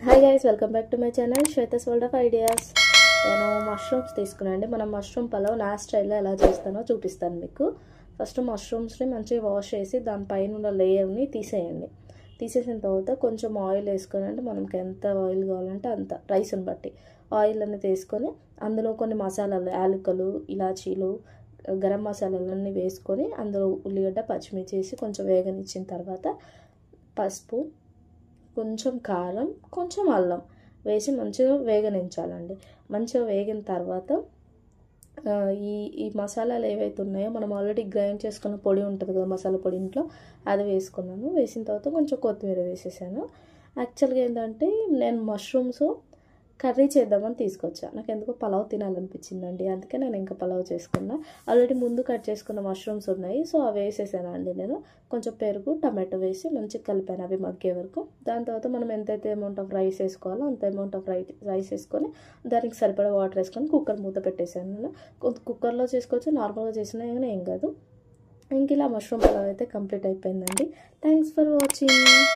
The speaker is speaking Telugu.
Hi guys, welcome back to my channel Shweta's world of ideas. నేను మష్రూమ్స్ తీసుకున్నాండి. మనం మష్రూమ్ పలావ్ నా స్టైల్లో ఎలా చేస్తానో చూపిస్తాను మీకు. ఫస్ట్ మష్రూమ్స్ని మంచిగా వాష్ చేసి దానిపైన ఉన్న లేయర్ని తీసేయండి. తీసేసిన తర్వాత కొంచెం ఆయిల్ వేసుకొని, అంటే మనకి ఎంత ఆయిల్ కావాలంటే అంత, రైస్ని బట్టి ఆయిల్ అనేది వేసుకొని అందులో కొన్ని మసాలాలు, యాలకులు, ఇలాచీలు, గరం మసాలాలన్నీ వేసుకొని అందులో ఉల్లిగడ్డ, పచ్చిమిర్చి వేసి కొంచెం వేగనిచ్చిన తర్వాత పసుపు, కొంచెం కారం, కొంచెం అల్లం వేసి మంచిగా వేగనించాలండి. మంచిగా వేగిన తర్వాత ఈ మసాలాలు ఏవైతే ఉన్నాయో మనం ఆల్రెడీ గ్రైండ్ చేసుకున్న పొడి ఉంటుంది కదా, మసాలా పొడి ఇంట్లో, అది వేసుకున్నాను. వేసిన తర్వాత కొంచెం కొత్తిమీర వేసేసాను. యాక్చువల్గా ఏంటంటే నేను మష్రూమ్స్ కర్రీ చేద్దామని తీసుకొచ్చాను. నాకు ఎందుకో పలావ్ తినాలనిపించిందండి, అందుకే నేను ఇంకా పలావ్ చేసుకున్నా. ఆల్రెడీ ముందు కట్ చేసుకున్న మష్రూమ్స్ ఉన్నాయి, సో అవి వేసేసానండి. నేను కొంచెం పెరుగు, టమాటో వేసి మంచిగా కలిపాను అవి మగ్గే వరకు. దాని తర్వాత మనం ఎంతైతే అమౌంట్ ఆఫ్ రైస్ వేసుకోవాలో అంత అమౌంట్ ఆఫ్ రైస్ వేసుకొని దానికి సరిపడా వాటర్ వేసుకొని కుక్కర్ మూత పెట్టేశాను. నేను కుక్కర్లో చేసుకోవచ్చు, నార్మల్గా చేసినా కానీ ఏం కాదు. ఇంక ఇలా మష్రూమ్ పలావ్ అయితే కంప్లీట్ అయిపోయిందండి. Thanks for watching.